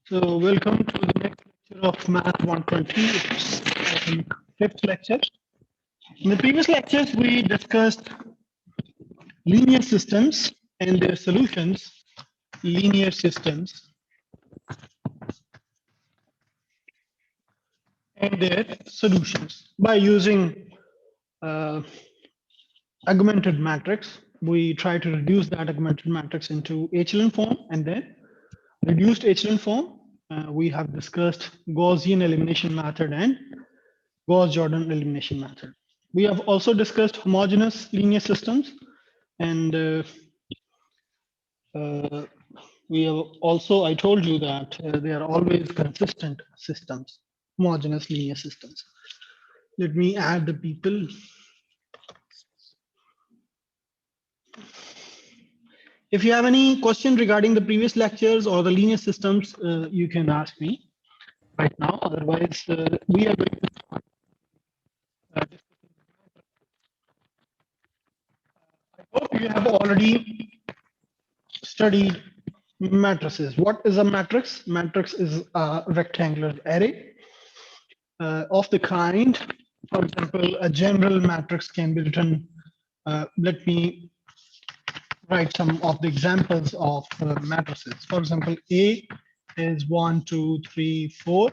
So welcome to the next lecture of Math 120. It's, I think, fifth lecture. In the previous lectures, we discussed linear systems and their solutions, linear systems and their solutions by using augmented matrix. We try to reduce that augmented matrix into echelon form and then reduced echelon form. We have discussed Gaussian elimination method and Gauss-Jordan elimination method. We have also discussed homogeneous linear systems, and we have also, I told you that they are always consistent systems, homogeneous linear systems. Let me add the people. If you have any question regarding the previous lectures or the linear systems, you can ask me right now. Otherwise, we are going to start. I hope you have already studied matrices. What is a matrix? Matrix is a rectangular array of the kind. For example, a general matrix can be written. Let me write some of the examples of matrices. For example, A is 1, 2, 3, 4.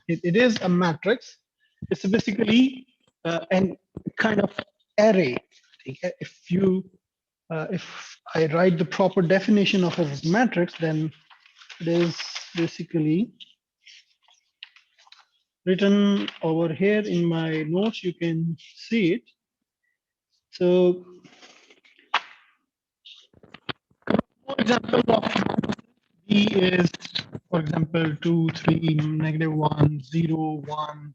It is a matrix. It's basically an kind of array. If I write the proper definition of a matrix, then it is basically written over here in my notes. You can see it. So, for example, of B is, for example, 2, 3, -1, 0, 1,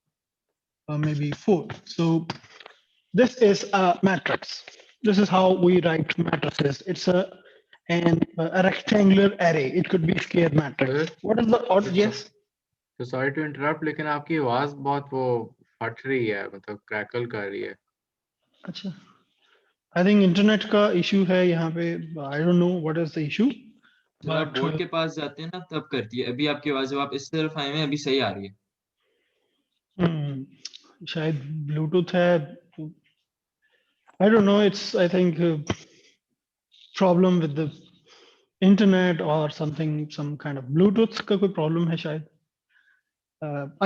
or maybe 4. So this is a matrix. This is how we write matrices. It's a rectangular array. It could be square matrix. What is the order? Yes. तो sorry to interrupt, लेकिन आपकी आवाज बहुत वो फट रही है, मतलब क्रैकल कर रही है. अच्छा, आई थिंक इंटरनेट का इशू है यहाँ पे. आई don't know what is the issue. जब आप बोर्ड के पास जाते हैं ना तब करती है. अभी आपकी आवाज, जब आप इस तरफ आए हैं अभी सही आ रही है. शायद ब्लूटूथ है. I don't know. It's I think problem with the internet और something, some kind of Bluetooth का कोई प्रॉब्लम है शायद.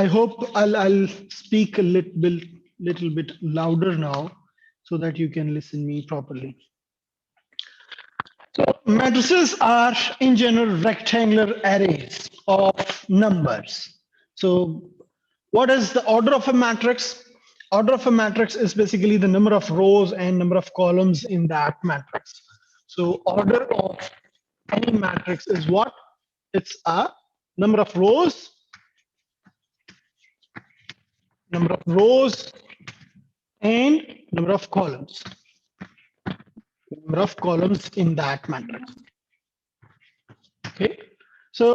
I hope I'll speak a little bit louder now so that you can listen me properly. So matrices are in general rectangular arrays of numbers. So what is the order of a matrix? Order of a matrix is basically the number of rows and number of columns in that matrix. So order of any matrix is what? It's a number of rows and number of columns. Number of columns in that matrix. Okay. So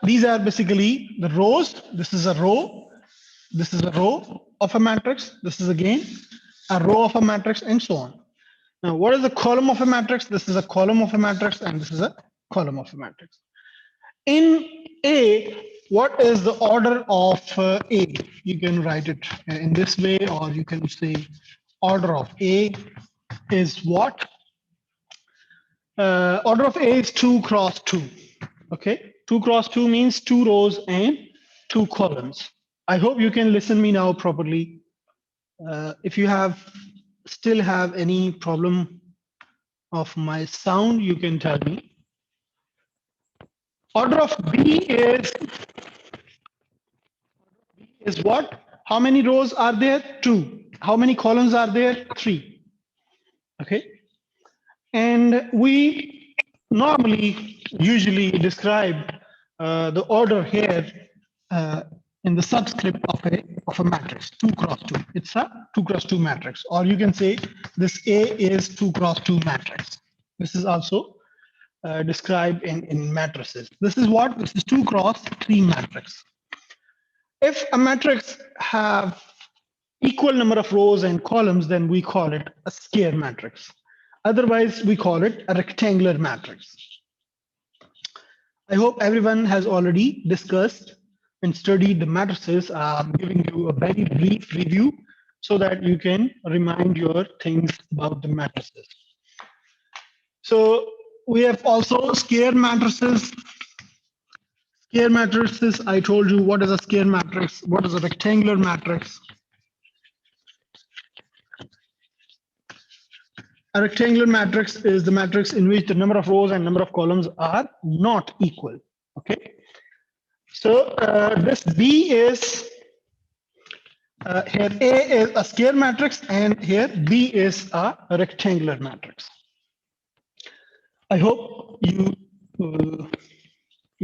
these are basically the rows. This is a row. This is a row of a matrix. This is again a row of a matrix, and so on. Now, what is the column of a matrix? This is a column of a matrix, and this is a column of a matrix. In A, what is the order of A? You can write it in this way, or you can say order of A is what? Order of A is 2 cross 2. Okay, 2 cross 2 means 2 rows and 2 columns. I hope you can listen me now properly. If you still have any problem of my sound, you can tell me. Order of B is what? How many rows are there? 2. How many columns are there? 3. Okay. And we usually describe the order here in the subscript of a matrix, 2 cross 2. It's a 2 cross 2 matrix. Or you can say this A is 2 cross 2 matrix. This is also described in matrices. This is what? This is 2 cross 3 matrix. If a matrix have equal number of rows and columns, then we call it a square matrix. Otherwise, we call it a rectangular matrix. I hope everyone has already discussed and studied the matrices. I'm giving you a very brief review so that you can remind your things about the matrices. So we have also square matrices. Square matrices, I told you what is a square matrix, what is a rectangular matrix. A rectangular matrix is the matrix in which the number of rows and number of columns are not equal. Okay. So this B is here A is a square matrix and here B is a rectangular matrix. I hope you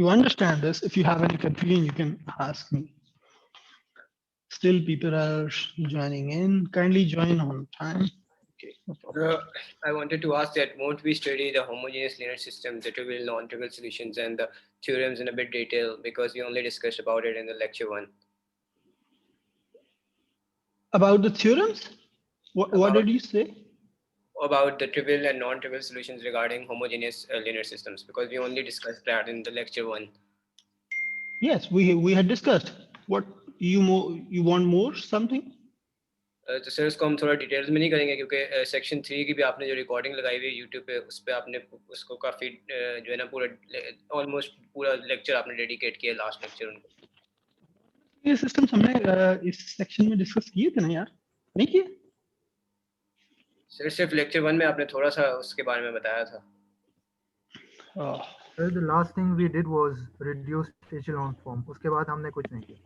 understand this. If you have any confusion, you can ask me. Still, people are joining in. Kindly join on time. Okay, no problem. I wanted to ask that won't we study the homogeneous linear system, the trivial, non-trivial solutions, and the theorems in a bit detail because we only discussed about it in the lecture 1. About the theorems? What did you say? About the trivial and non-trivial solutions regarding homogeneous linear systems because we only discussed that in the lecture 1. Yes, we had discussed. What you want more something? तो sir उसको हम थोड़ा details में नहीं करेंगे क्योंकि section 3 की भी आपने जो रिकॉर्डिंग लगाई हुई है यूट्यूब पे उस पे आपने उसको काफी जो है ना पूरा ऑलमोस्ट पूरा लेक्चर आपने डेडिकेट किया लास्ट लेक्चर उनको. ये सिस्टम्स हमने इस सेक्शन में डिस्कस किए थे ना यार, नहीं किए? सर सिर्फ लेक्चर 1 में आपने थोड़ा सा उसके बारे में बताया था. Sir, the last thing we did was reduced echelon form. उसके बाद हमने कुछ नहीं किया.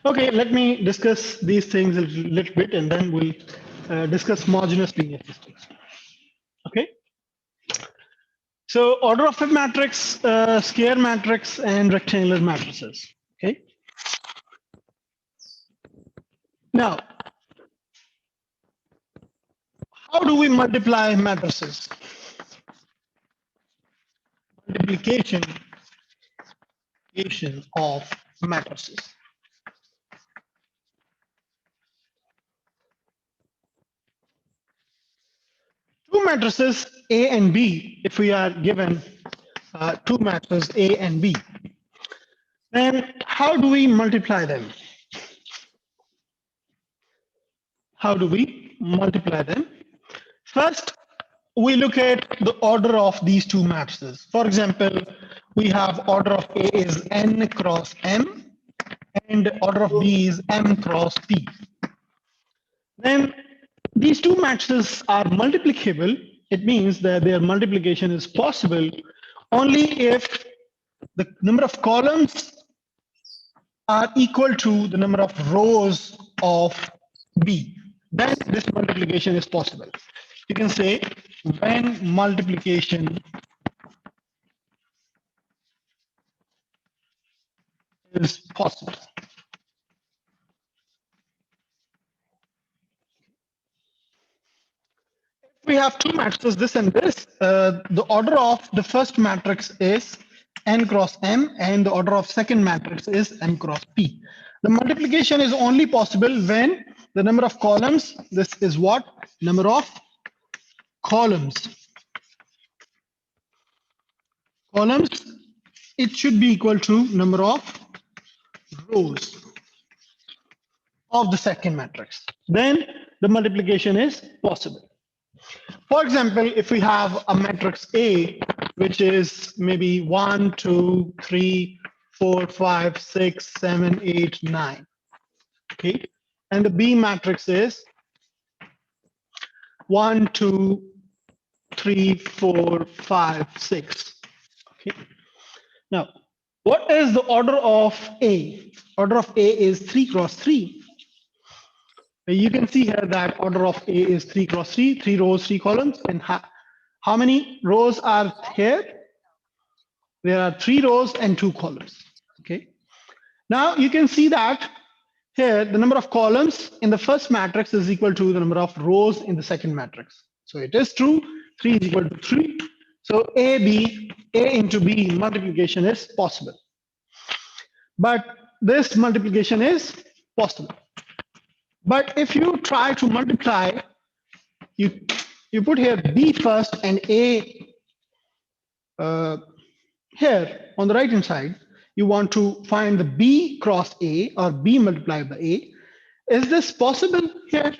Okay, let me discuss these things a little bit and then we'll discuss homogeneous linear systems. Okay. So order of a matrix, square matrix, and rectangular matrices. Okay. Now, how do we multiply matrices? Multiplication of matrices. Two matrices A and B, if we are given two matrices A and B, then how do we multiply them? How do we multiply them? First, we look at the order of these two matrices. For example, we have order of A is n cross m, and order of B is m cross p. Then these two matrices are multiplicable. It means that their multiplication is possible only if the number of columns are equal to the number of rows of B. Then this multiplication is possible. You can say when multiplication is possible. If we have two matrices, this and this, the order of the first matrix is n cross m and the order of second matrix is m cross p. The multiplication is only possible when the number of columns, this is what? Number of columns. Columns, it should be equal to number of rows of the second matrix. Then the multiplication is possible. For example, if we have a matrix A, which is maybe 1, 2, 3, 4, 5, 6, 7, 8, 9. Okay, and the B matrix is 1, 2, 3, 4, 5, 6. Okay. Now, what is the order of A? Order of A is 3 cross 3. You can see here that order of A is 3 cross 3, 3 rows, 3 columns. And how many rows are here? There are 3 rows and 2 columns. Okay. Now you can see that here the number of columns in the first matrix is equal to the number of rows in the second matrix. So it is true, 3 is equal to 3. So A into B multiplication is possible. But this multiplication is possible. But if you try to multiply, you put here B first and A here on the right hand side, you want to find the B cross A or B multiplied by A. Is this possible here?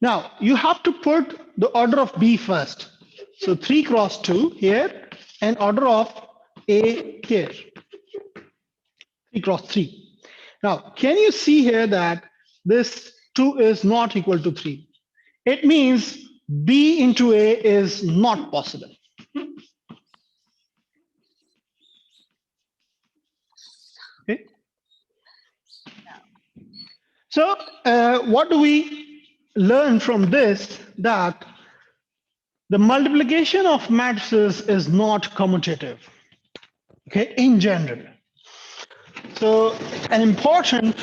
Now, you have to put the order of B first. So 3 cross 2 here and order of A here. 3 cross 3. Now, can you see here that this 2 is not equal to 3? It means B into A is not possible. Okay. So what do we learn from this? That the multiplication of matrices is not commutative, okay, in general. So an important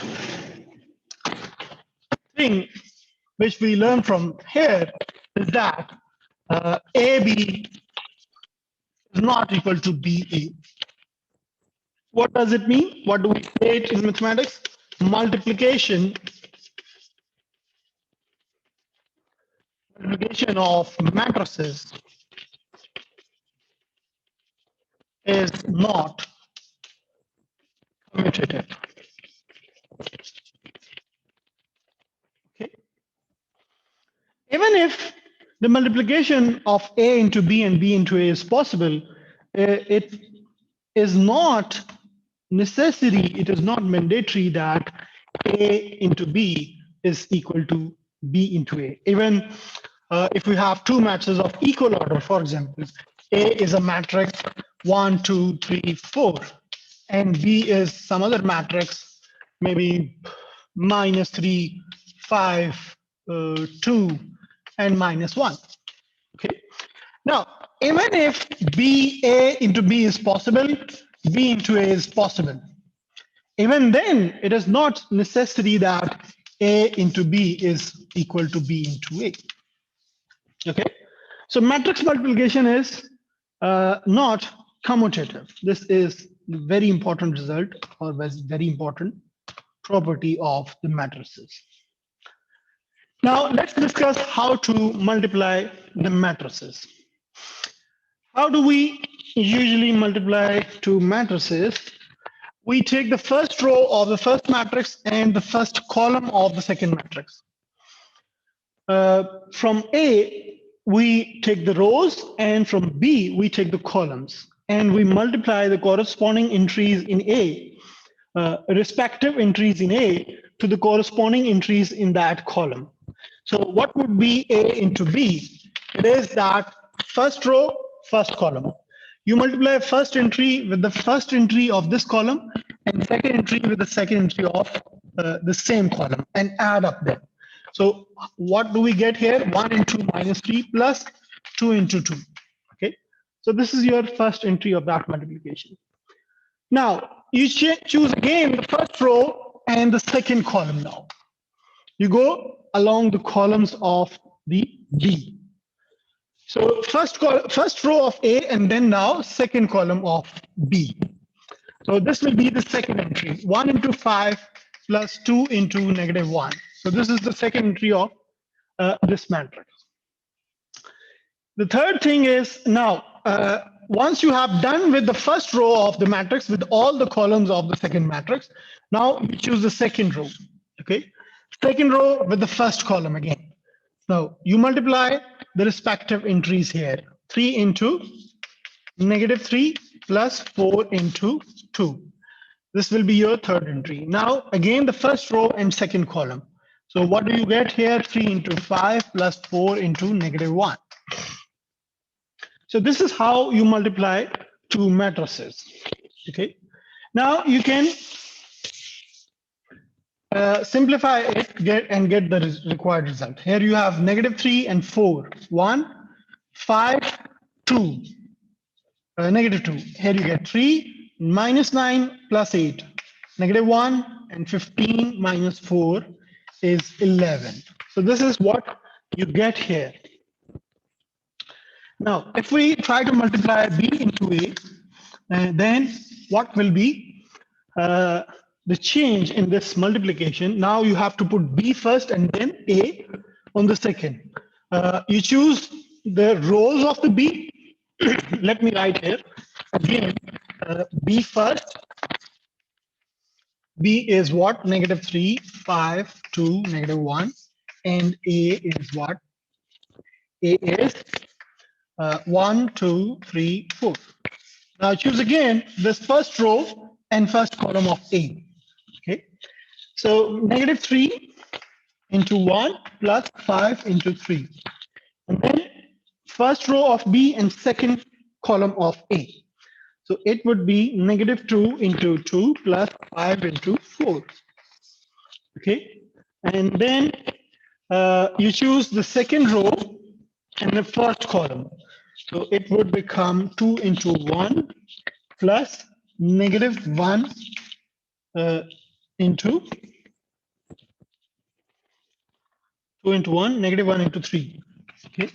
thing which we learn from here is that AB is not equal to BA. What does it mean? What do we say it in mathematics? Multiplication of matrices is not commutative. Okay. Even if the multiplication of A into B and B into A is possible, it is not necessary, it is not mandatory that A into B is equal to B into A. Even if we have two matrices of equal order, for example, A is a matrix 1, 2, 3, 4, and B is some other matrix, maybe -3, 5, 2, and -1. Okay. Now, even if A into B is possible, B into A is possible. Even then, it is not necessary that A into B is equal to B into A. Okay, so matrix multiplication is not commutative. This is a very important result or very important property of the matrices. Now, let's discuss how to multiply the matrices. How do we usually multiply two matrices? We take the first row of the first matrix and the first column of the second matrix. From A, we take the rows, and from B, we take the columns. And we multiply the corresponding entries in A, respective entries in A, to the corresponding entries in that column. So what would be A into B? It is that first row, first column. You multiply first entry with the first entry of this column and second entry with the second entry of the same column and add up them. So what do we get here? 1 into -3 plus 2 into 2. Okay, so this is your first entry of that multiplication. Now you choose again the first row and the second column. Now you go along the columns of the B. So first row of A, and then now second column of B. So this will be the second entry, 1 into 5 plus 2 into -1. So this is the second entry of this matrix. The third thing is now, once you have done with the first row of the matrix with all the columns of the second matrix, now you choose the second row. Okay, second row with the first column again. Now you multiply the respective entries here. 3 into -3 plus 4 into 2. This will be your third entry. Now again the first row and second column. So what do you get here? 3 into 5 plus 4 into -1. So this is how you multiply two matrices. Okay. Now you can simplify it and get the required result. Here you have -3 and 4. 1, 5, 2. -2. Here you get 3, -9 plus 8. -1 and 15 minus 4 is 11. So this is what you get here. Now, if we try to multiply B into A, then what will be the change in this multiplication? Now you have to put B first and then A on the second. You choose the rows of the B let me write here again. B first. B is what? -3, 5, 2, -1, and A is what? A is 1, 2, 3, 4. Now choose again this first row and first column of A. Okay, so -3 into 1 plus 5 into 3, and then first row of B and second column of A. So it would be -2 into 2 plus 5 into 4. Okay, and then you choose the second row and the first column. So it would become 2 into 1 plus -1 into 2 into 1, -1 into 3. Okay,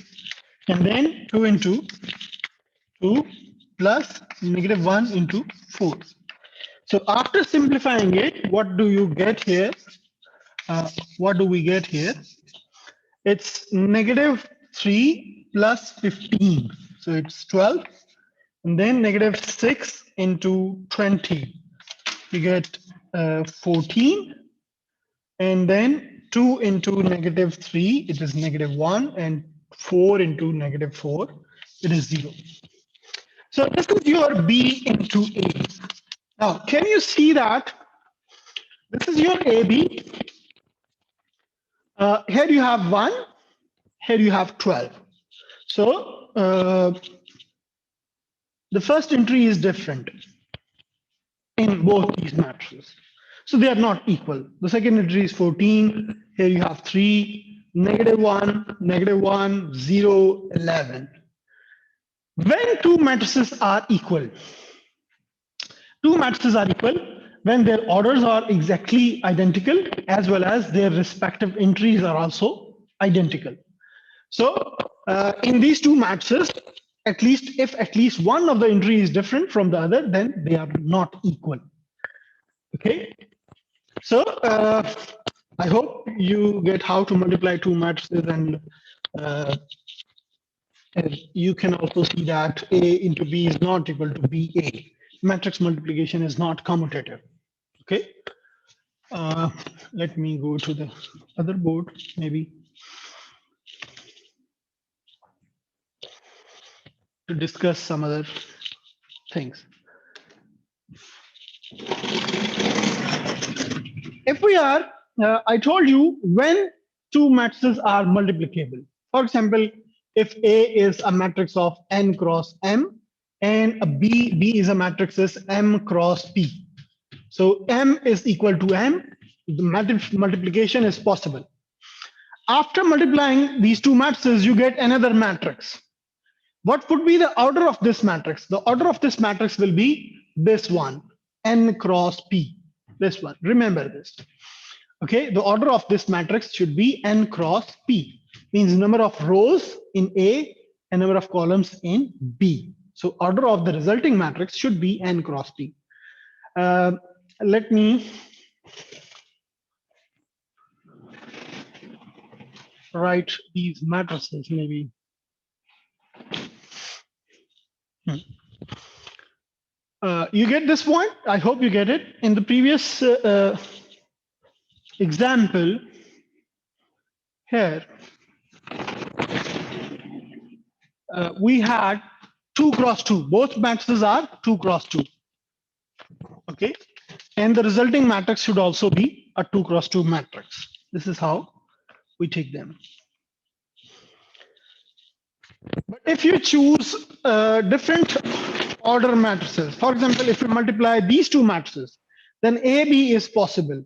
and then 2 into 2 plus -1 into 4. So after simplifying it, what do you get here? What do we get here? It's -3 plus 15. So it's 12. And then -6 into 20. You get 14. And then 2 into -3, it is -1. And 4 into -4, it is 0. So this is your B into A. Now, can you see that? This is your AB. Here you have 1. Here you have 12. So the first entry is different in both these matrices. So they are not equal. The second entry is 14. Here you have 3, -1, -1, 0, 11. When two matrices are equal, two matrices are equal when their orders are exactly identical, as well as their respective entries are also identical. So in these two matrices, if at least one of the entry is different from the other, then they are not equal. Okay. So I hope you get how to multiply two matrices, and you can also see that A into B is not equal to BA. Matrix multiplication is not commutative. Okay. Let me go to the other board, maybe, to discuss some other things. If we are, I told you when two matrices are multiplicable. For example, if A is a matrix of n cross m and a B is a matrix is m cross p. So m is equal to m, the multiplication is possible. After multiplying these two matrices, you get another matrix. What would be the order of this matrix? The order of this matrix will be this one, n cross p. This one, remember this. Okay, the order of this matrix should be n cross p, means number of rows in A and number of columns in B. So order of the resulting matrix should be n cross p. Let me write these matrices maybe. You get this point? I hope you get it. In the previous example here, we had 2 cross 2. Both matrices are 2 cross 2. Okay, and the resulting matrix should also be a 2 cross 2 matrix. This is how we take them. But if you choose different order matrices, for example, if you multiply these two matrices, then AB is possible.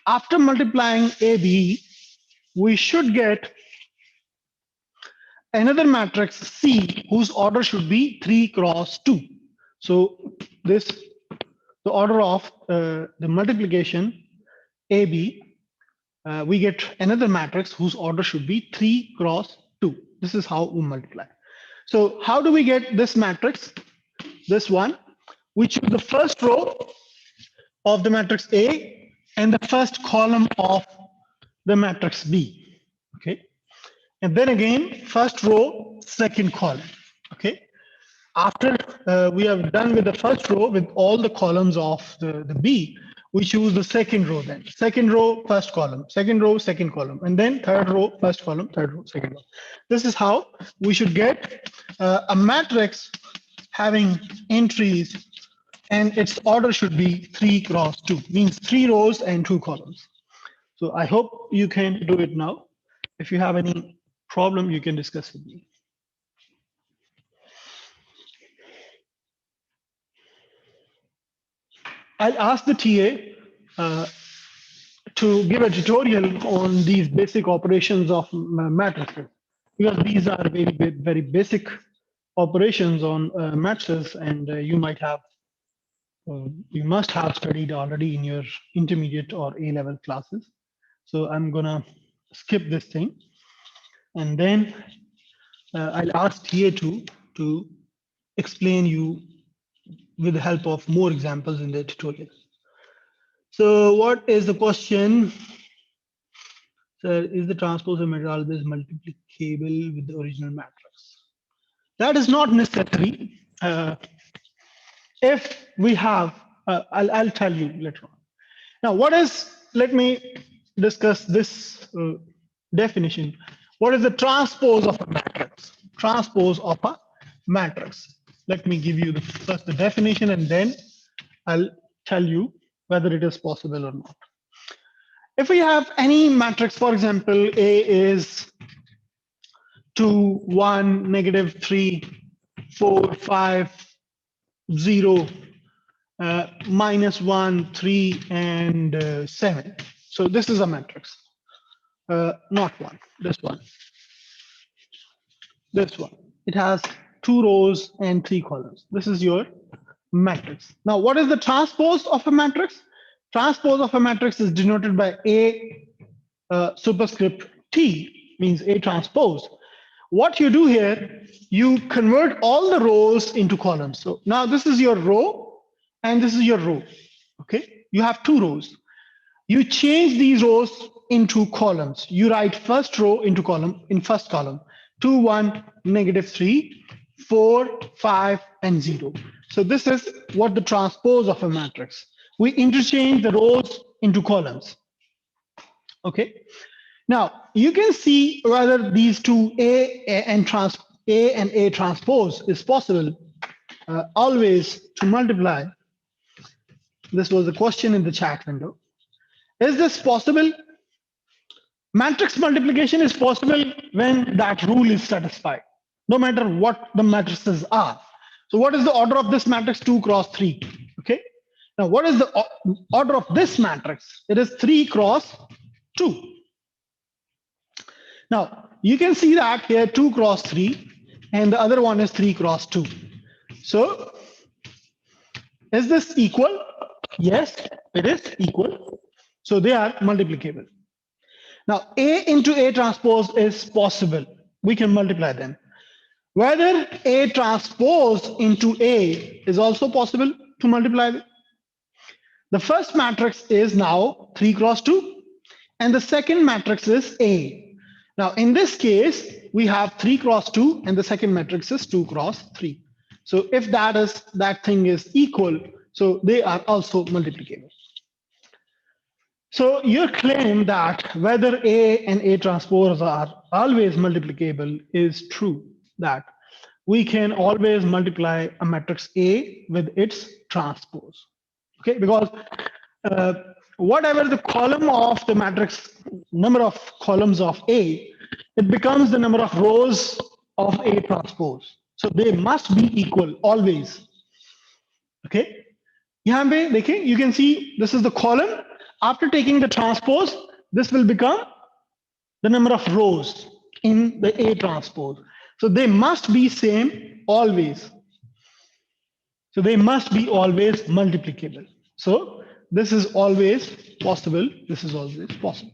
After multiplying AB, we should get another matrix C whose order should be 3 cross 2. So this, the order of the multiplication AB, we get another matrix whose order should be 3 cross 2. This is how we multiply. So how do we get this matrix? This one, we choose the first row of the matrix A and the first column of the matrix B. Okay, and then again first row, second column. Okay, After we have done with the first row with all the columns of the B, we choose the second row then. Second row, first column, second row, second column, and then third row, first column, third row, second row. This is how we should get a matrix having entries, and its order should be 3 cross 2, means 3 rows and 2 columns. So I hope you can do it now. If you have any problem, you can discuss with me. I'll ask the TA to give a tutorial on these basic operations of matrices, because these are very basic operations on matrices, and you must have studied already in your intermediate or A-level classes. So I'm gonna skip this thing, and then I'll ask TA to explain you with the help of more examples in the tutorial. So what is the question? So is the transpose of matrix always multiplicable with the original matrix? That is not necessary. If we have, I'll tell you later on. Now, let me discuss this definition. What is the transpose of a matrix? Transpose of a matrix. Let me give you first the definition, and then I'll tell you whether it is possible or not. If we have any matrix, for example, A is 2, 1, negative 3, 4, 5, 0, -1, 3, and 7. So this is a matrix. Not one, this one. This one. It has 2 rows and 3 columns. This is your matrix. Now, what is the transpose of a matrix? Transpose of a matrix is denoted by A superscript T, means A transpose. What you do here, you convert all the rows into columns. So now this is your row and this is your row. Okay, you have 2 rows. You change these rows into columns. You write first row into column in first column. 2, 1, negative 3, 4, 5, and 0. So this is what the transpose of a matrix. We interchange the rows into columns. Okay. Now you can see whether these two A and A transpose is possible. Always to multiply. This was a question in the chat window. Is this possible? Matrix multiplication is possible when that rule is satisfied, no matter what the matrices are. So what is the order of this matrix? 2 cross 3. Okay. Now what is the order of this matrix? It is 3 cross 2. Now you can see that here 2 cross 3 and the other one is 3 cross 2. So is this equal? Yes, it is equal. So they are multiplicable. Now A into A transpose is possible. We can multiply them. Whether A transpose into A is also possible to multiply them. The first matrix is now 3 cross 2 and the second matrix is A. Now in this case, we have 3 cross 2 and the second matrix is 2 cross 3. So if that thing is equal, so they are also multiplicable. So your claim that whether A and A transpose are always multiplicable is true, that we can always multiply a matrix A with its transpose. Okay, because whatever the column of the matrix, number of columns of A, it becomes the number of rows of A transpose. So they must be equal always. Okay. यहाँ पे देखिए, you can see this is the column. After taking the transpose, this will become the number of rows in the A transpose. So they must be same always. So they must be always multiplicable. So this is always possible. This is always possible.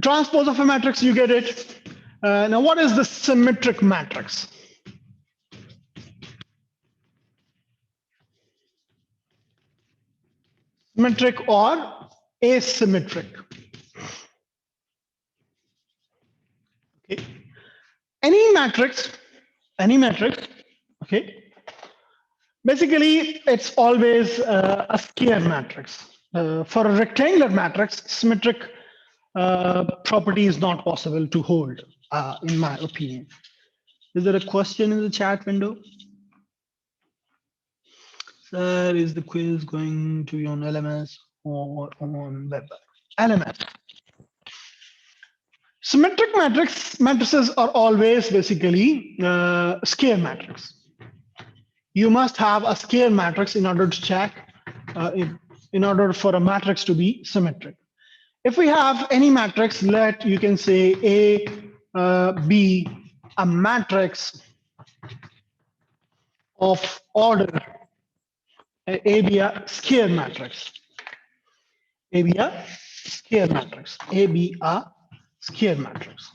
Transpose of a matrix, you get it. Now what is the symmetric matrix? Symmetric or asymmetric. Okay. Any matrix any matrix, okay, basically it's always a square matrix. For a rectangular matrix, symmetric property is not possible to hold, in my opinion. Is there a question in the chat window? Sir, is the quiz going to be on LMS or on web? LMS. Symmetric matrices are always basically square matrix. You must have a square matrix in order to check, in order for a matrix to be symmetric. If we have any matrix, you can say A, B, a matrix of order, A be a square matrix. A be a square matrix. A be a square matrix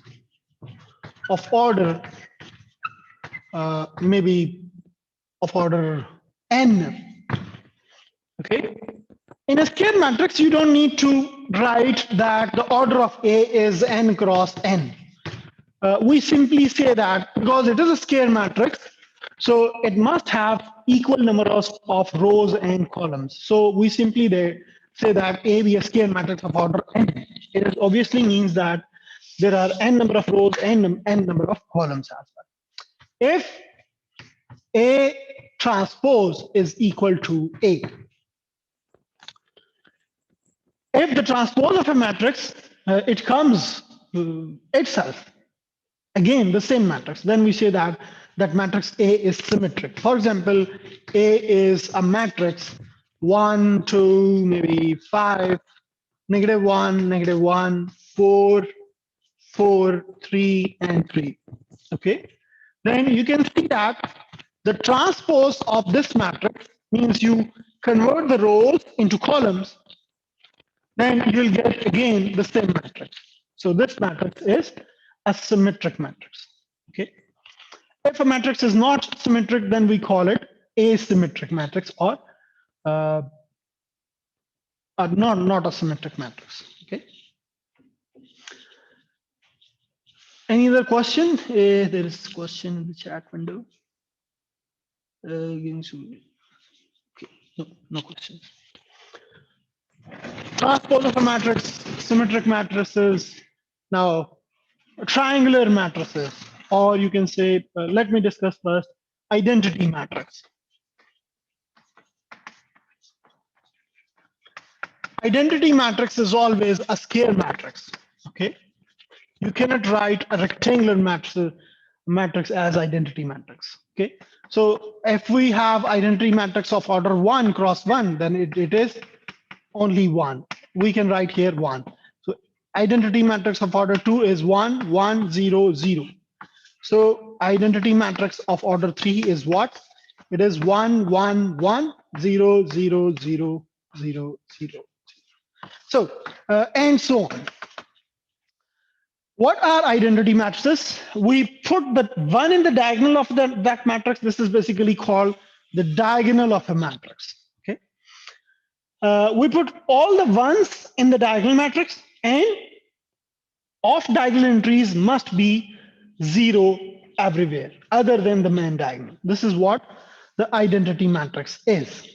of order, maybe of order n. Okay. In a square matrix, you don't need to write that the order of A is n cross n. We simply say that because it is a square matrix, so it must have equal number of rows and columns. So we simply say that A be a square matrix of order n. It obviously means that there are n number of rows and n number of columns as well. If A transpose is equal to A, if the transpose of a matrix, it comes itself, again the same matrix, then we say that that matrix A is symmetric. For example, A is a matrix 1, 2, maybe 5, -1, -1, 4, 4, 3, and 3. Okay, then you can see that the transpose of this matrix means you convert the rows into columns, then you'll get again the same matrix. So this matrix is a symmetric matrix. Okay. If a matrix is not symmetric, then we call it asymmetric matrix, or not a symmetric matrix. Okay. Any other question? There is a question in the chat window. Okay. No questions. Transpose of a matrix, symmetric matrices. Now, triangular matrices, or you can say, let me discuss first identity matrix. Identity matrix is always a square matrix. Okay, you cannot write a rectangular matrix as identity matrix. Okay, so if we have identity matrix of order 1 cross 1, then it is only 1. We can write here 1. So identity matrix of order 2 is 1, 1, 0, 0. So identity matrix of order 3 is what? It is 1, 1, 1, 0, 0, 0, 0, 0. So, and so on. What are identity matrices? We put the 1 in the diagonal of that matrix. This is basically called the diagonal of a matrix. Okay. We put all the 1s in the diagonal matrix, and off diagonal entries must be 0 everywhere other than the main diagonal. This is what the identity matrix is.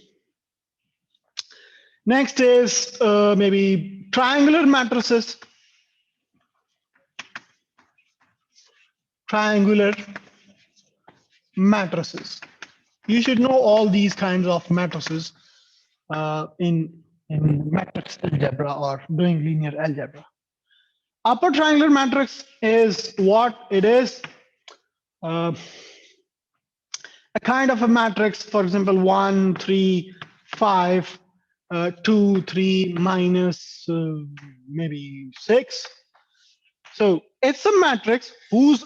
Next is maybe triangular matrices. Triangular matrices. You should know all these kinds of matrices in matrix algebra or doing linear algebra. Upper triangular matrix is what it is. A kind of a matrix, for example, 1, 3, 5, 2, 3, minus maybe 6. So it's a matrix whose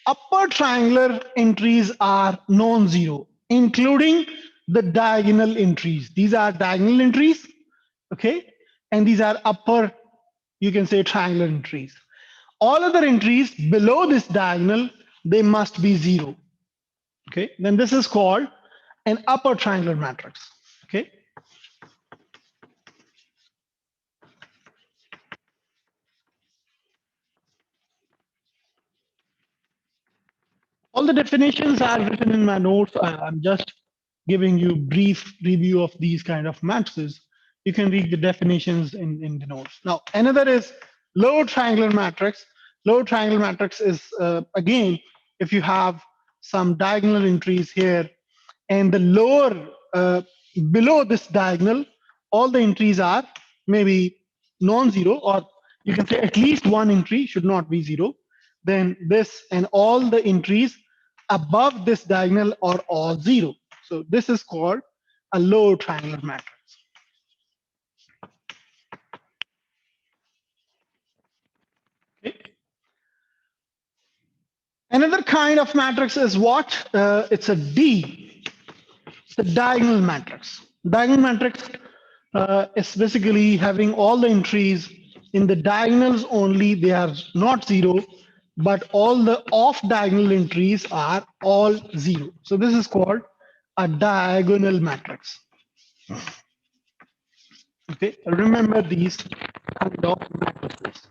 upper triangular entries are non-zero, including the diagonal entries. These are diagonal entries, okay? And these are upper, you can say, triangular entries. All other entries below this diagonal, they must be 0. Okay, then this is called an upper triangular matrix. Okay. All the definitions are written in my notes. I'm just giving you brief review of these kind of matrices. You can read the definitions in the notes. Now, another is lower triangular matrix. Lower triangular matrix is, again, if you have some diagonal entries here, and the lower, below this diagonal, all the entries are maybe non-zero, or you can say at least one entry should not be zero. Then this and all the entries above this diagonal are all zero. So this is called a low triangular matrix. Okay. Another kind of matrix is what? It's a D. It's the diagonal matrix. Diagonal matrix is basically having all the entries in the diagonals only. They are not zero, but all the off diagonal entries are all zero. So this is called a diagonal matrix. Okay, remember these kind of matrices.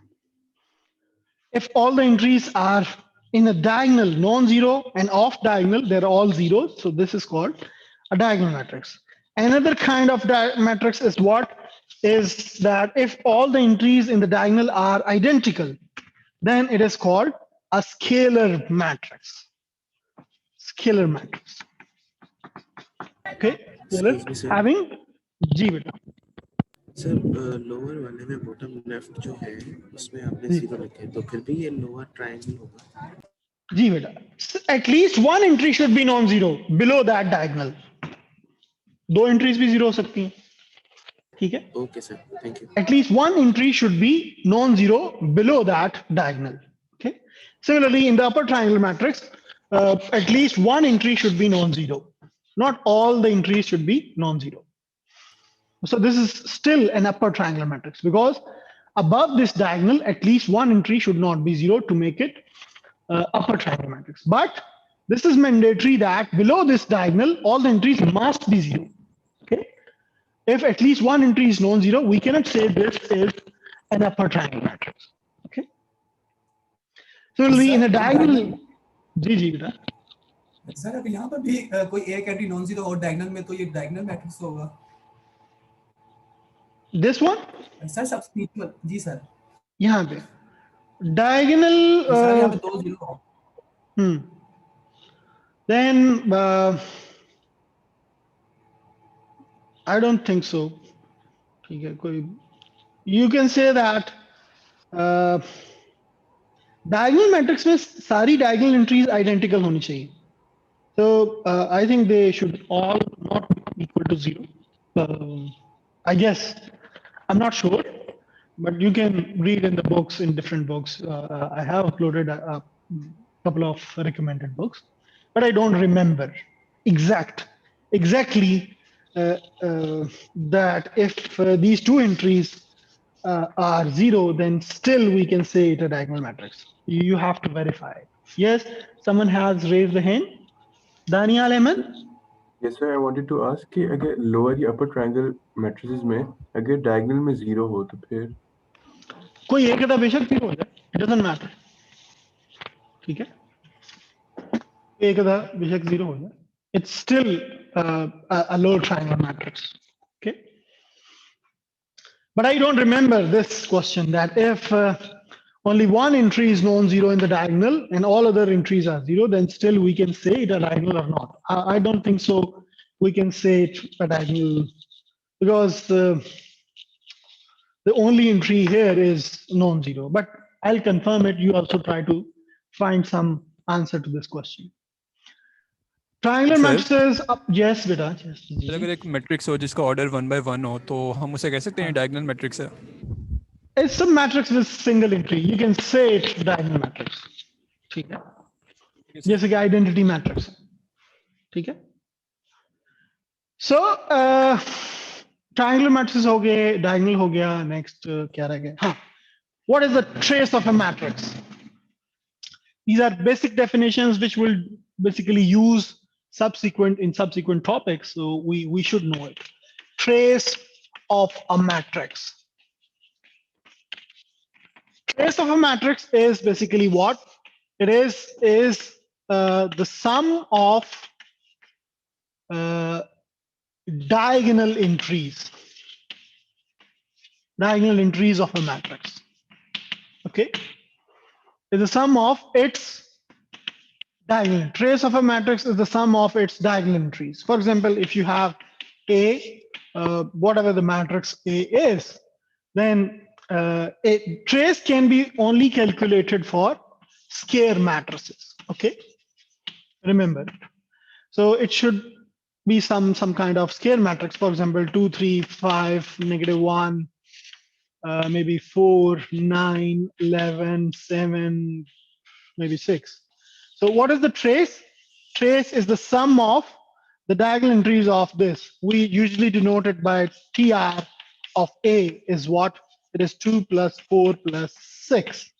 If all the entries are in a diagonal non-zero and off diagonal, they're all zeros. So this is called a diagonal matrix. Another kind of matrix is what? Is that if all the entries in the diagonal are identical, then it is called a scalar matrix. Scalar matrix. Okay, Excuse me, sir. having G beta. Sir lower वाले में bottom left जो है उसमें आपने zero लिखे तो फिर भी ये लोअर ट्रायंगल होगा जी बेटा, at least one entry should be non-zero below that diagonal. दो entries भी zero हो सकती हैं, ठीक है? Okay sir, thank you. At least one entry should be non-zero below that diagonal. Okay. Similarly, in the upper triangle matrix, at least one entry should be non-zero. Not all the entries should be non-zero. So this is still an upper triangular matrix because above this diagonal, at least one entry should not be zero to make it upper triangular matrix. But this is mandatory that below this diagonal, all the entries must be zero. Okay. If at least one entry is non-zero, we cannot say this is an upper triangle matrix. Okay. Similarly, in a diagonal, जी बेटा. Sir अगर यहाँ पर भी कोई एक entry non zero और diagonal में तो ये डायगोनल मैट्रिक्स होगा. This one? सर सब्स्टिट्यूट जी सर. यहाँ पे diagonal. सर यहाँ पे दो zero. Then I don't think so. ठीक है, कोई. You can say that diagonal matrix में सारी diagonal entries identical होनी चाहिए. So I think they should all not be equal to zero. I guess, I'm not sure, but you can read in the books, in different books. I have uploaded a couple of recommended books, but I don't remember exactly that if these two entries are zero, then still we can say it a diagonal matrix. You have to verify it. Yes, someone has raised the hand. Daniel Ahmed? Yes, sir. I wanted to ask कि अगर lower या upper triangle matrices में अगर diagonal में zero हो तो फिर कोई एक अदा बेशक zero हो जाए, it doesn't matter. ठीक है? एक अदा बेशक zero हो जाए, it's still a lower triangle matrix. Okay? But I don't remember this question that if only one entry is non-zero in the diagonal and all other entries are zero, then still we can say it a diagonal or not. I don't think so. We can say it a diagonal because the only entry here is non-zero. But I'll confirm it. You also try to find some answer to this question. Triangular matrices. Yes, beta. Yes. अगर एक matrix हो जिसका order 1 by 1 हो तो हम उसे कह सकते हैं डायगोनल मैट्रिक्स है. It's a matrix with single entry. You can say it's diagonal matrix. ठीक है. जैसे कि identity matrix. ठीक है. So triangular matrices हो गए, diagonal हो गया. Next क्या रह गया? हाँ. What is the trace of a matrix? These are basic definitions which will basically use in subsequent topics. So we should know it. Trace of a matrix. Trace of a matrix is basically what? It is the sum of diagonal entries of a matrix. Okay, is the sum of its diagonal. Trace of a matrix is the sum of its diagonal entries. For example, if you have A, whatever the matrix A is, then a trace can be only calculated for square matrices. Okay, remember it. So it should be some kind of square matrix. For example, 2, 3, 5, -1, maybe 4, 9, 11, 7, maybe 6. So what is the trace? Trace is the sum of the diagonal entries of this. We usually denote it by TR of A is what? It is 2 plus 4 plus 6.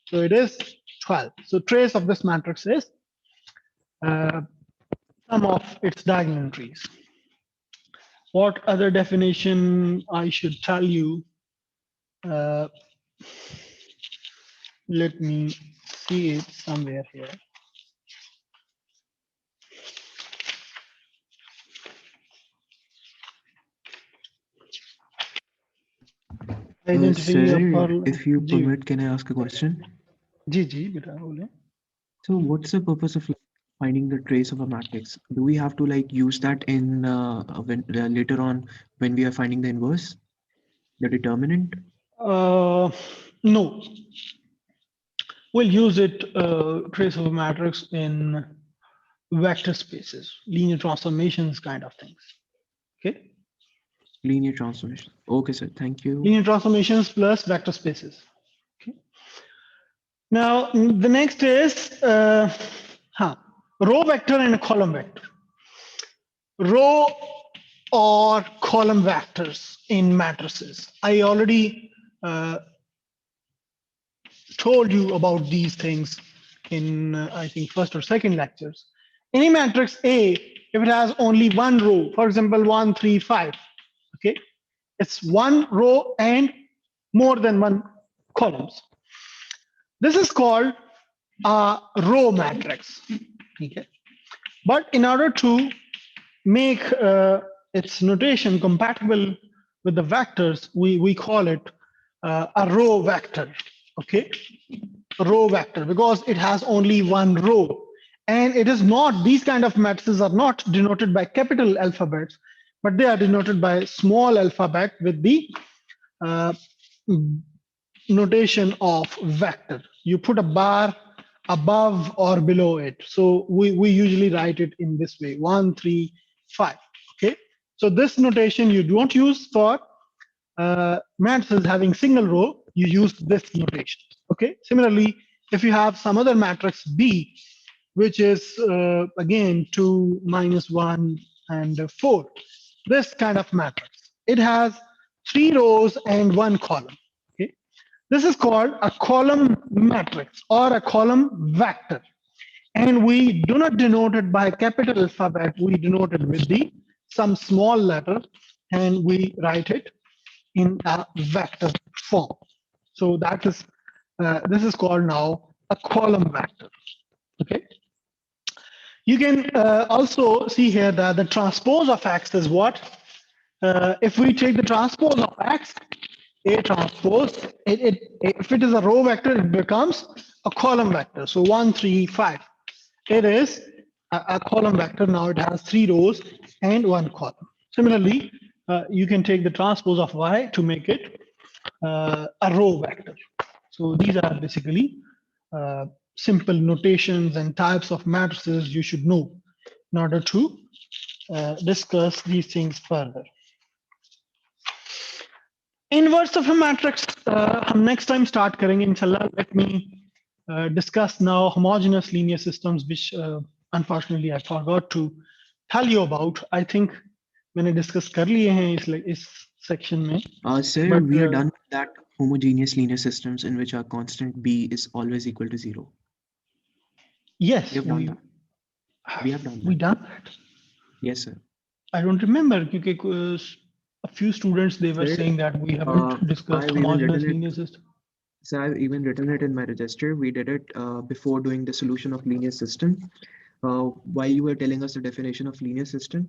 So it is 12. So trace of this matrix is sum of its diagonal entries. What other definition I should tell you? Let me see it somewhere here. Identity of Sir, if you ji permit, can I ask a question? जी जी बेटा बोले. So what's the purpose of finding the trace of a matrix? Do we have to like use that in when later on when we are finding the inverse, the determinant? No, we'll use it trace of a matrix in vector spaces, linear transformations kind of things. Okay, Linear transformation. Okay, sir. Thank you. linear transformations plus vector spaces. Okay. Now the next is row vector and a column vector. Row or column vectors in matrices. I already told you about these things in I think first or second lectures. Any matrix A, if it has only one row, for example 1, 3, 5, okay, it's one row and more than one columns. This is called a row matrix. Okay, but in order to make its notation compatible with the vectors, we call it a row vector. Okay, row vector, because it has only one row, and it is not, these kind of matrices are not denoted by capital alphabets, but they are denoted by small alphabet with the notation of vector. You put a bar above or below it. So we usually write it in this way: 1, 3, 5. Okay, so this notation you don't use for matrices having single row. You use this notation. Okay, similarly, if you have some other matrix B, which is again 2, -1, and 4, this kind of matrix, it has 3 rows and 1 column. Okay, this is called a column matrix or a column vector, and we do not denote it by capital alphabet. We denote it with the some small letter, and we write it in a vector form. So that is this is called now a column vector. Okay, you can also see here that the transpose of X is what? If we take the transpose of X, A transpose, if it is a row vector, it becomes a column vector. So 1, 3, 5. It is a column vector. Now it has 3 rows and 1 column. Similarly, you can take the transpose of Y to make it a row vector. So these are basically simple notations and types of matrices you should know in order to discuss these things further. Inverse of a matrix हम next time start करेंगे inshallah. Let me discuss now homogeneous linear systems, which unfortunately I forgot to tell you about. I think मैंने discuss कर लिए हैं इस section में. Sir, But, we are done with that homogeneous linear systems in which our constant B is always equal to 0. Yes, We have done that. We have done we that. done that. Yes, sir. I don't remember because a few students they were Sir, saying that we haven't discussed I've even homogeneous written it. linear system. So I've even written it in my register. We did it before doing the solution of linear system. While you were telling us the definition of linear system,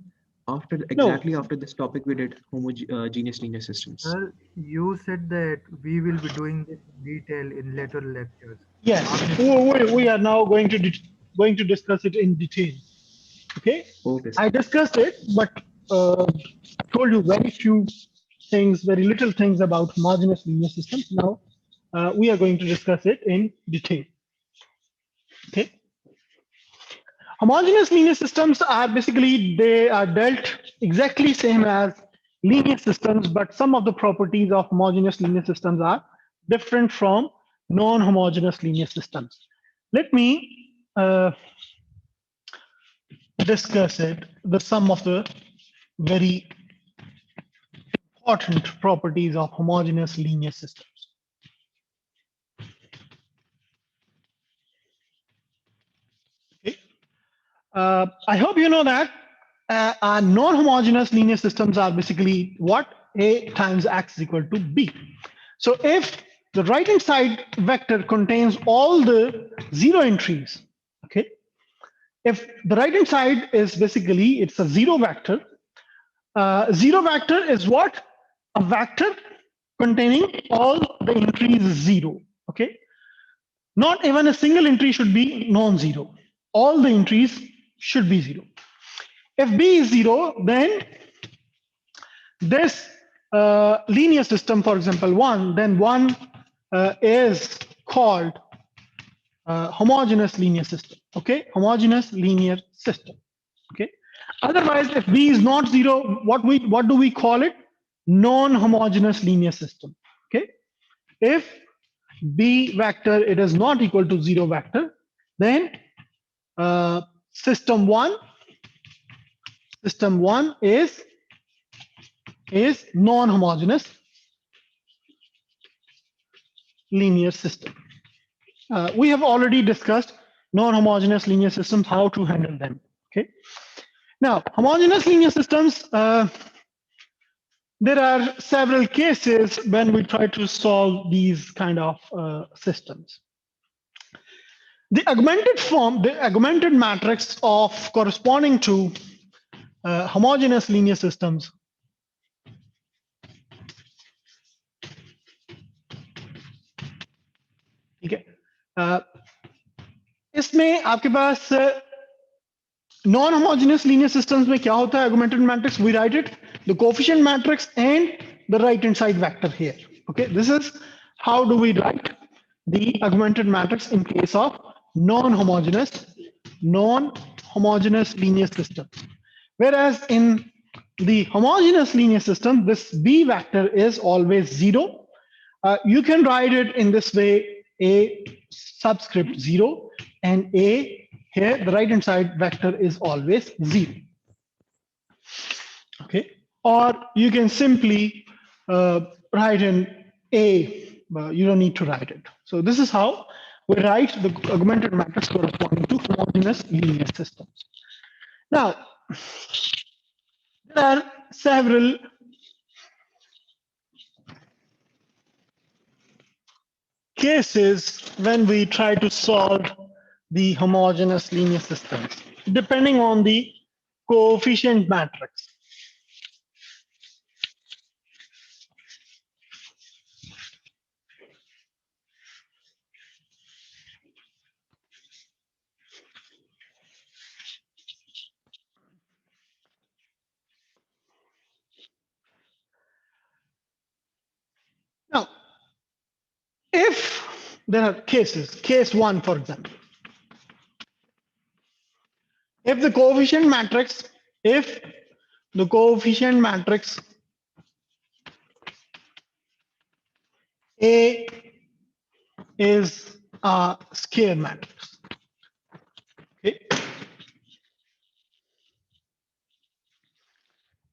exactly after this topic, we did homogeneous linear systems. Sir, you said that we will be doing this in detail in later lectures. Yes, we are now going to discuss it in detail. Okay, Okay, I sir. discussed it, but told you very few things, very little things about homogeneous linear systems. Now we are going to discuss it in detail. Okay, homogeneous linear systems are basically, they are dealt exactly same as linear systems, but some of the properties of homogeneous linear systems are different from non-homogeneous linear systems. Let me discuss it, some of the very important properties of homogeneous linear systems. Okay. I hope you know that non-homogeneous linear systems are basically what? A times x is equal to b. So if the right hand side vector contains all the zero entries, okay, if the right hand side is basically, it's a zero vector. Zero vector is what? A vector containing all the entries zero. Okay, not even a single entry should be non-zero. All the entries should be zero. If b is zero, then this linear system, for example, one, then one is called homogeneous linear system. Okay, homogeneous linear system. Okay. Otherwise, if b is not zero, what do we call it? Non-homogeneous linear system. Okay. If b vector it is not equal to zero vector, then system one is non-homogeneous linear system. We have already discussed non-homogeneous linear systems, how to handle them. Okay. Now, homogeneous linear systems, there are several cases when we try to solve these kind of systems. The augmented form, the augmented matrix of corresponding to homogeneous linear systems ठीक है इसमें आपके पास non homogeneous linear systems में क्या होता है augmented matrix we write it the coefficient matrix and the right hand side vector here. Okay, this is how do we write the augmented matrix in case of non-homogeneous linear system, whereas in the homogeneous linear system this b vector is always zero. You can write it in this way, a subscript 0 and a here the right hand side vector is always 0. Okay, or you can simply write in a, you don't need to write it. So this is how we write the augmented matrix corresponding to homogeneous linear systems. Now there are several cases when we try to solve the homogeneous linear systems depending on the coefficient matrix. Now, if there are cases, case 1 for example, if the coefficient matrix A is a square matrix. Okay.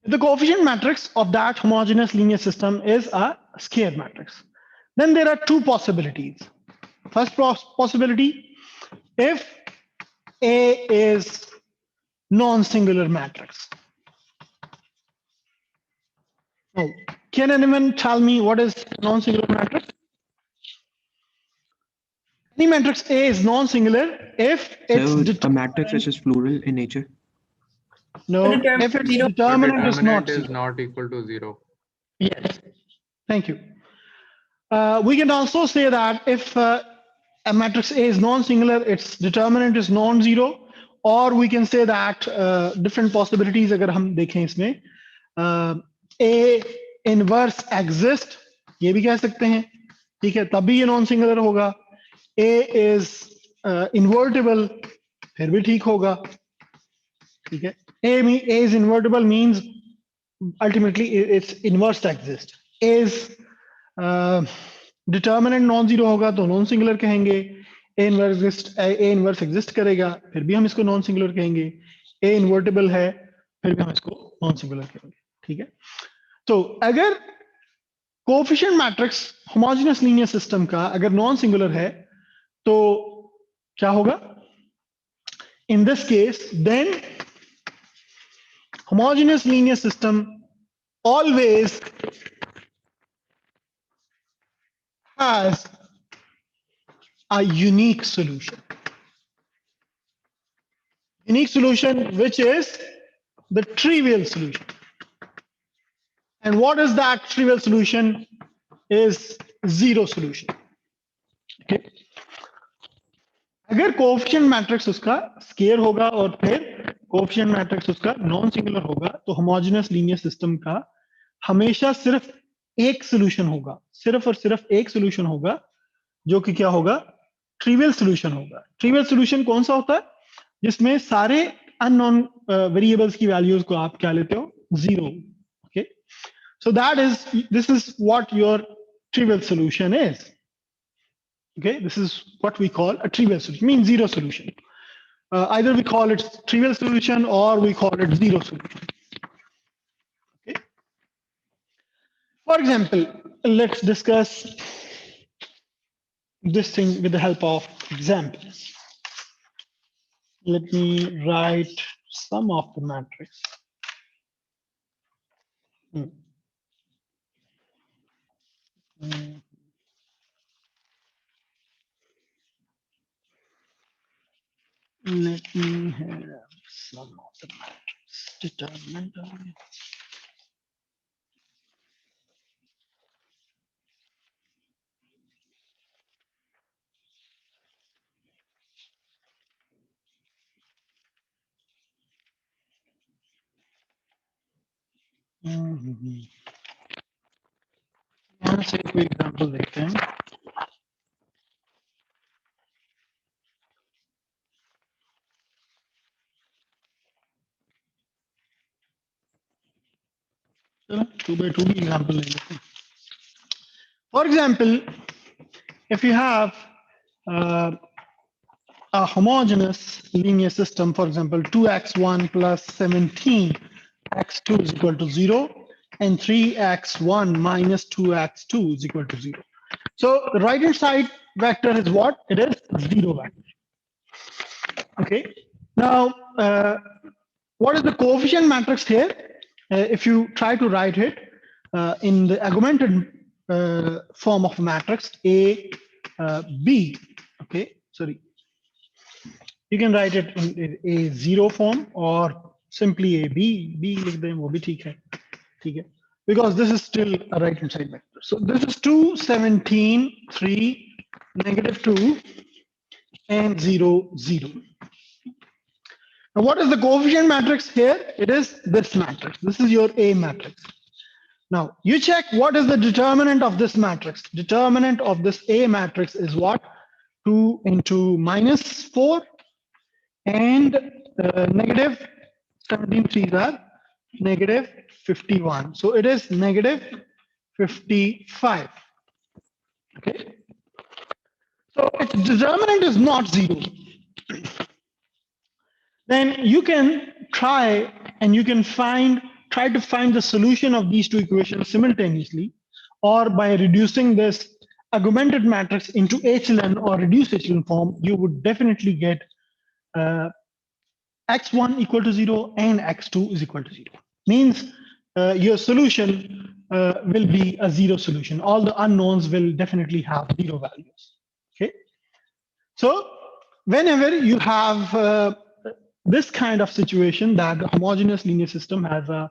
If the coefficient matrix of that homogeneous linear system is a square matrix, then there are two possibilities. First possibility, if A is non-singular matrix. Now, can anyone tell me what is non-singular matrix? Any matrix A is non-singular if its So a determinant, matrix which is plural in nature. no, Determinant if its zero. The determinant is not determinant is zero. not equal to 0. Yes, thank you. We can also say that if a matrix A is non-singular, its determinant is non-zero, or we can say that different possibilities अगर हम देखें इसमें A inverse exist, ये भी कह सकते हैं, ठीक है, तब भी ये non-singular होगा. A is invertible, फिर भी ठीक होगा, ठीक है. A is invertible means ultimately its inverse exists. A is determinant non zero होगा तो नॉन सिंगुलर कहेंगे. ए इनवर्स एग्जिस्ट करेगा फिर भी हम इसको नॉन सिंगुलर कहेंगे. ए इन्वर्टिबल है फिर भी हम इसको नॉन सिंगुलर कहेंगे. ठीक है. तो अगर coefficient matrix homogeneous linear system का अगर नॉन सिंगुलर है तो क्या होगा? In this case then homogeneous linear system always has a unique solution. Unique solution, which is the trivial solution. And what is that trivial solution? Is zero solution. Okay. अगर coefficient matrix उसका square होगा और फिर coefficient matrix उसका non singular होगा तो homogeneous linear system का हमेशा सिर्फ एक सॉल्यूशन होगा, सिर्फ और सिर्फ एक सॉल्यूशन होगा जो कि क्या होगा? ट्रिवियल सॉल्यूशन होगा. ट्रिवियल सॉल्यूशन कौन सा होता है? जिसमें सारे अननोन वेरिएबल्स की वैल्यूज को आप क्या लेते हो? Zero. Okay, so that is, this is what your trivial solution is. Okay, this is what we call a trivial solution, mean zero solution. Either we call it trivial solution or we call it zero solution. Okay. For example, let's discuss this thing with the help of examples. Let me write some of the matrix. Let me have some of the matrix determinant. यहाँ से कोई example देखते हैं. चलो 2 by 2 की example ले लेते हैं. For example, if you have a homogeneous linear system, for example, 2x1 plus 17x2 is equal to 0, and 3x1 minus 2x2 is equal to 0. So the right hand side vector is what? It is 0 vector. Okay. Now, what is the coefficient matrix here? If you try to write it in the augmented form of matrix A, B, okay, sorry. You can write it in a zero form or simply a B लिख दें वो भी ठीक है, ठीक है, because this is still a right hand side vector. So this is 2, 17, 3, -2, and 0, 0. Now what is the coefficient matrix here? It is this matrix. This is your A matrix. Now you check what is the determinant of this matrix. Determinant of this A matrix is what? 2 into -4 and negative 17 threes are negative 51. So it is negative 55. Okay. So its determinant is not 0. Then you can try and you can try to find the solution of these two equations simultaneously, or by reducing this augmented matrix into echelon or reduced echelon form, you would definitely get x1 equal to 0 and x2 is equal to 0. Means your solution will be a zero solution. All the unknowns will definitely have 0 values. Okay. So whenever you have this kind of situation that the homogeneous linear system has a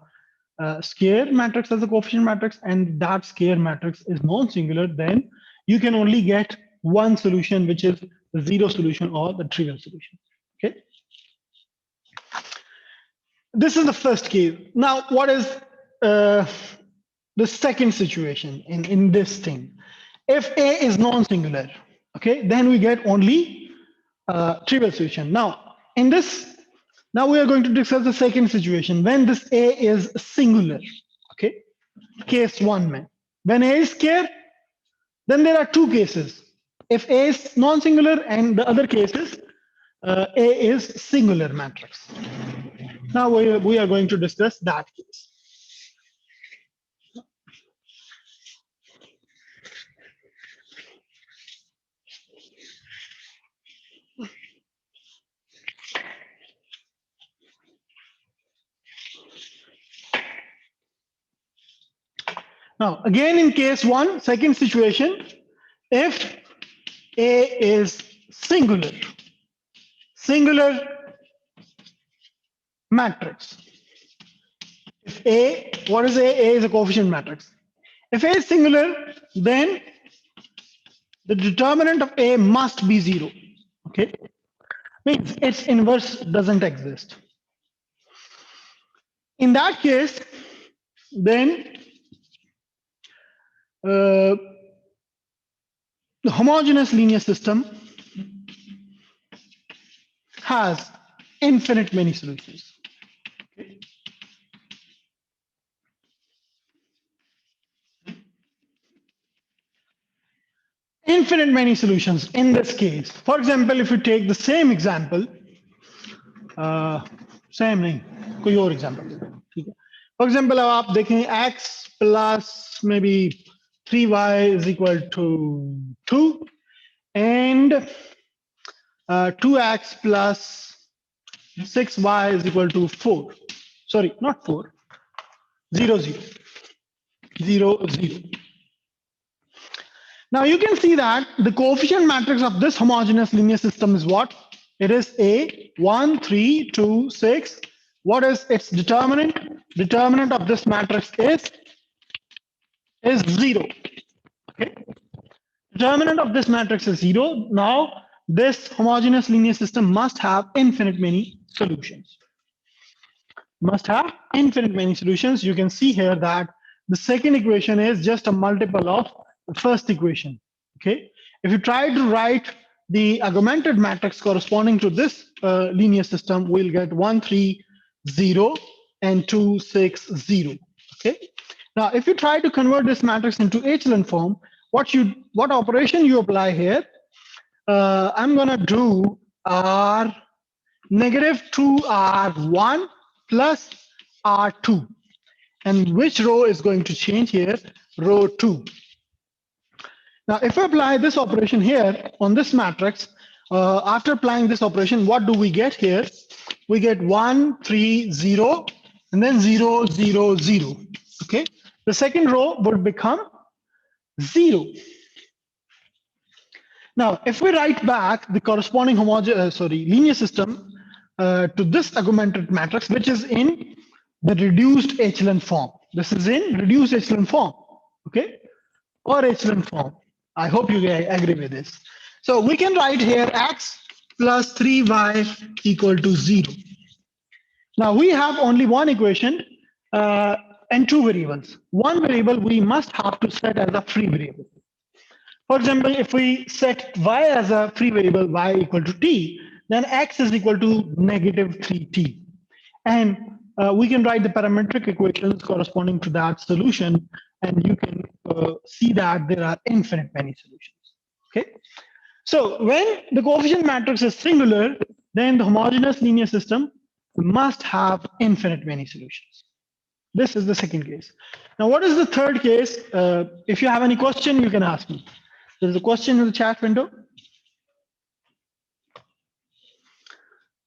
square matrix as a coefficient matrix and that square matrix is non-singular, then you can only get one solution, which is the zero solution or the trivial solution. Okay. This is the first case. Now, what is the second situation in this thing? If A is non-singular, okay, then we get only trivial solution. Now, in this, now we are going to discuss the second situation when this A is singular. Okay, case one, man. When A is square, then there are two cases. If A is non-singular and the other case is A is singular matrix. Now we are going to discuss that case. Now, again in case one, second situation, if A is singular matrix. If A, what is A? A is a coefficient matrix. If A is singular, then the determinant of A must be zero. Okay, means its inverse doesn't exist. In that case, then the homogeneous linear system has infinite many solutions. Okay. Infinite many solutions in this case. For example, if you take the same example, same नहीं, कोई और example. ठीक है. For example, अब आप देखें x plus maybe 3y is equal to 2 and 2x plus 6y is equal to 4. Sorry, not 4. 0, 0. 0, 0. Now you can see that the coefficient matrix of this homogeneous linear system is what? It is A, 1, 3, 2, 6. What is its determinant? Determinant of this matrix is 0. Okay. Determinant of this matrix is 0. Now this homogeneous linear system must have infinite many solutions. Must have infinite many solutions. You can see here that the second equation is just a multiple of the first equation. Okay. If you try to write the augmented matrix corresponding to this linear system, we'll get 1, 3, 0 and 2, 6, 0. Okay. Now, if you try to convert this matrix into echelon form, what operation you apply here? I'm gonna do R negative 2R1 plus R2. And which row is going to change here? Row 2. Now, if I apply this operation here on this matrix, after applying this operation, what do we get here? We get 1, 3, 0, and then 0, 0, 0. Okay. The second row would become 0. Now, if we write back the corresponding linear system to this augmented matrix, which is in the reduced echelon form. This is in reduced echelon form, okay, or echelon form. I hope you agree with this. So we can write here x plus 3y equal to 0. Now we have only one equation and two variables. One variable we must have to set as a free variable. For example, if we set y as a free variable, y equal to t, then x is equal to negative 3t. And we can write the parametric equations corresponding to that solution, and you can see that there are infinite many solutions. Okay. So when the coefficient matrix is singular, then the homogeneous linear system must have infinite many solutions. This is the second case. Now, what is the third case? If you have any question, you can ask me. There's a question in the chat window.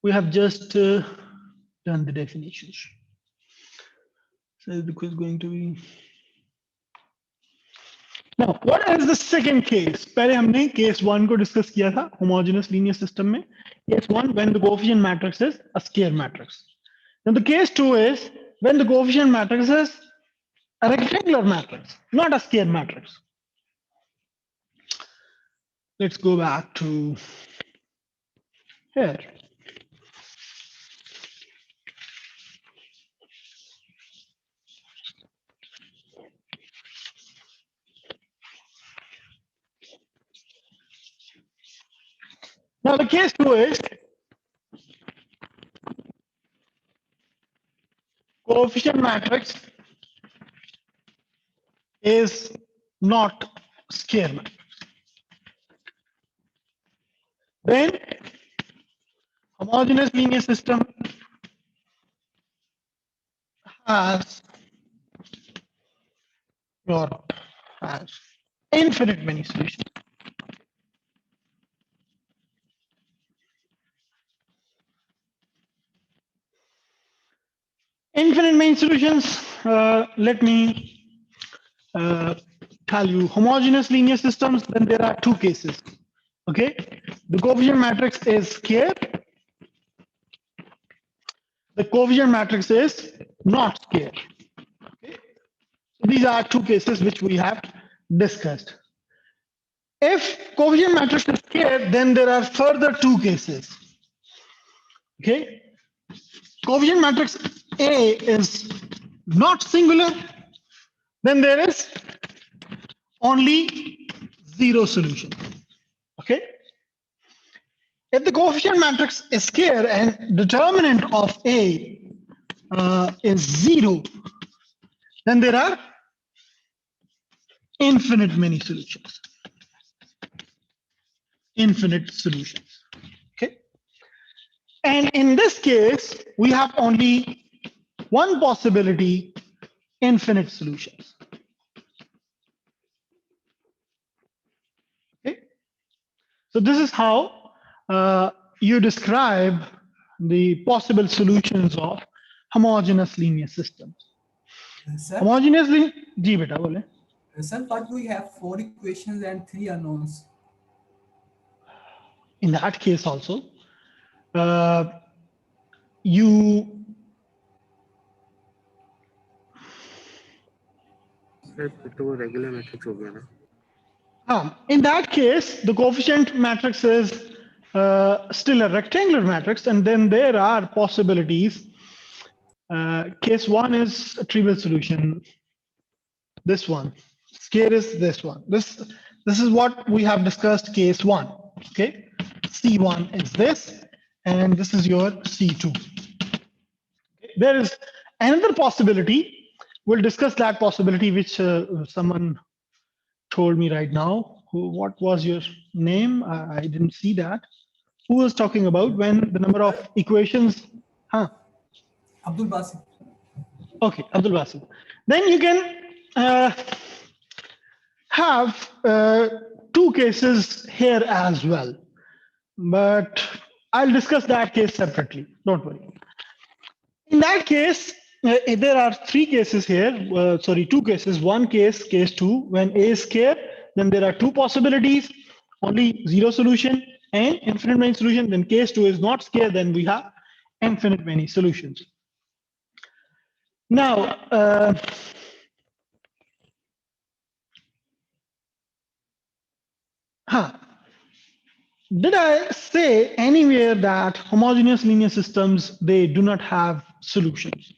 We have just done the definitions. So the quiz is going to be. Now, what is the second case? पहले हमने case 1 को discuss किया था homogeneous linear system में. Case 1 when the coefficient matrix is a square matrix. Now the case 2 is when the coefficient matrix is a rectangular matrix, not a square matrix. Let's go back to here. Now the case 2 is coefficient matrix is not square matrix. Then homogeneous linear system has infinite many solutions. Infinite many solutions. Let me tell you, homogeneous linear systems, then there are two cases. Okay, the coefficient matrix is square. The coefficient matrix is not square. Okay, so these are two cases which we have discussed. If coefficient matrix is square, then there are further two cases. Okay, coefficient matrix A is not singular, then there is only zero solution. Okay, if the coefficient matrix is square and determinant of A is zero, then there are infinite many solutions. Infinite solutions. Okay, and in this case, we have only one possibility: infinite solutions. Okay, so this is how you describe the possible solutions of homogeneous linear systems. Sir, Homogeneous linear, जी बेटा बोले. sir, but we have 4 equations and 3 unknowns. In that case also, you तो वो regular matrix हो गया ना. in that case, the coefficient matrix is still a rectangular matrix, and then there are possibilities. Case 1 is a trivial solution. This one, square is this one. This is what we have discussed. Case 1. Okay, C1 is this, and this is your C2. Okay. There is another possibility. We'll discuss that possibility, which someone told me right now. What was your name? I didn't see that. Who was talking about when the number of equations? Abdul Basit. Okay, Abdul Basit. Then you can have two cases here as well, but I'll discuss that case separately. Don't worry. In that case, there are three cases here. Two cases. One case, case 2, when A is square, then there are two possibilities: only zero solution and infinite many solution. Then case 2 is not square, then we have infinite many solutions. Now, did I say anywhere that homogeneous linear systems, they do not have solutions?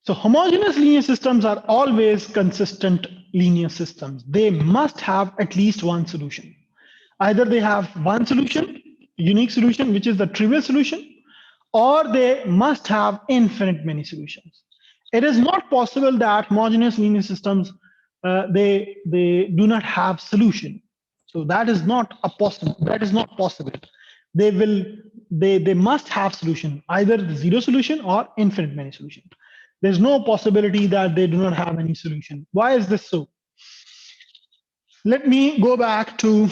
So homogeneous linear systems are always consistent linear systems. They must have at least one solution. Either they have one solution, unique solution, which is the trivial solution, or they must have infinite many solutions. It is not possible that homogeneous linear systems, they do not have solution. So that is not possible. That is not possible. They must have solution, either zero solution or infinite many solution. There's no possibility that they do not have any solution. Why is this so? Let me go back to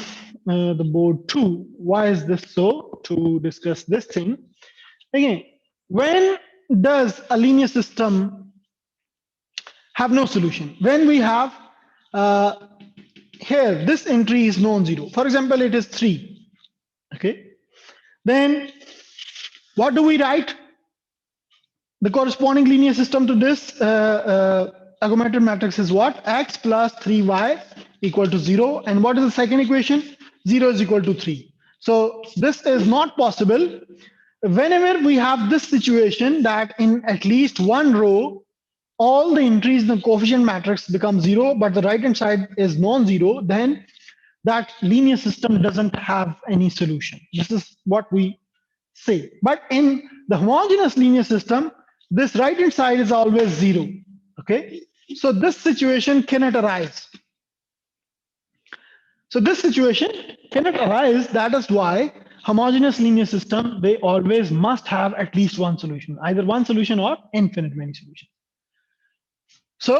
the board 2. Why is this so? To discuss this thing. Again, when does a linear system have no solution? When we have here this entry is non-zero. For example, it is 3. Okay, then what do we write? The corresponding linear system to this augmented matrix is what? X plus 3y equal to 0. And what is the second equation? 0 is equal to 3. So this is not possible. Whenever we have this situation that in at least one row, all the entries in the coefficient matrix become 0, but the right hand side is non-zero, then that linear system doesn't have any solution. This is what we say. But in the homogeneous linear system, this right hand side is always 0. Okay, so this situation cannot arise. So this situation cannot arise. That is why homogeneous linear system, they always must have at least one solution, either one solution or infinite many solutions. So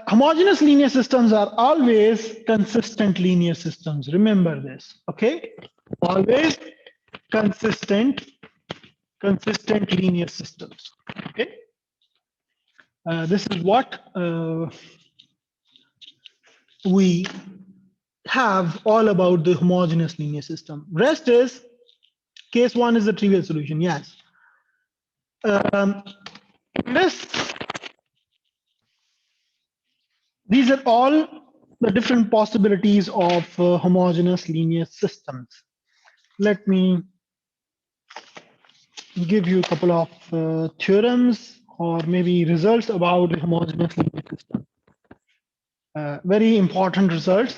homogeneous linear systems are always consistent linear systems. Remember this, okay? Always consistent linear systems, okay? This is what we have all about the homogeneous linear system. Rest is, case 1 is the trivial solution, yes. These are all the different possibilities of homogeneous linear systems. Let me give you a couple of theorems or maybe results about the homogeneous linear system. Very important results.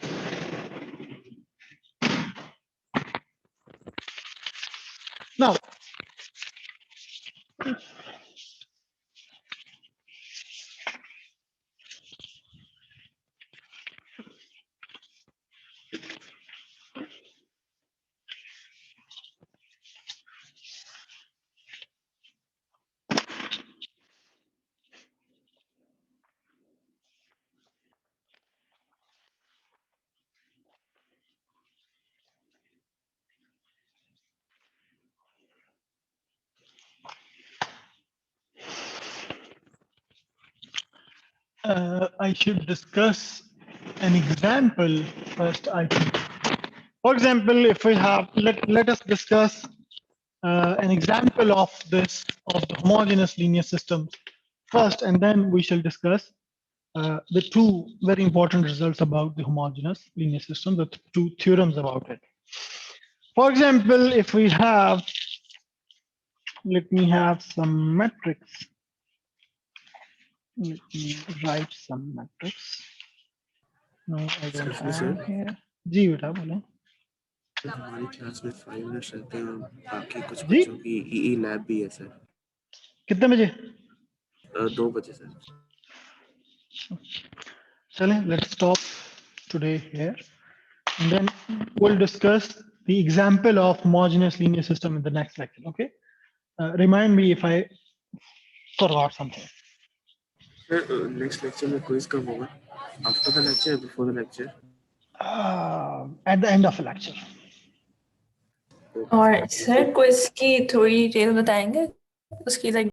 Now, I should discuss an example first, I think. For example, if we have, let us discuss an example of this, of the homogeneous linear system first, and then we shall discuss the two very important results about the homogeneous linear system, the two theorems about it. For example, if we have, let me have some metrics. Let me write some metrics. No, I don't have here. जी बेटा बोले. हमारी class में 5 minutes रहते हैं, बाकी कुछ जी? बच्चों की ईई लैब भी है सर. कितने बजे? 2 बजे सर. चलें, let's stop today here, and then we'll discuss the example of homogeneous linear system in the next lecture. Okay? Remind me if I forgot something. Sir next lecture में quiz कब होगा? After the lecture, before the lecture? At the end of the lecture. और sir quiz की थोड़ी detail बताएंगे उसकी, like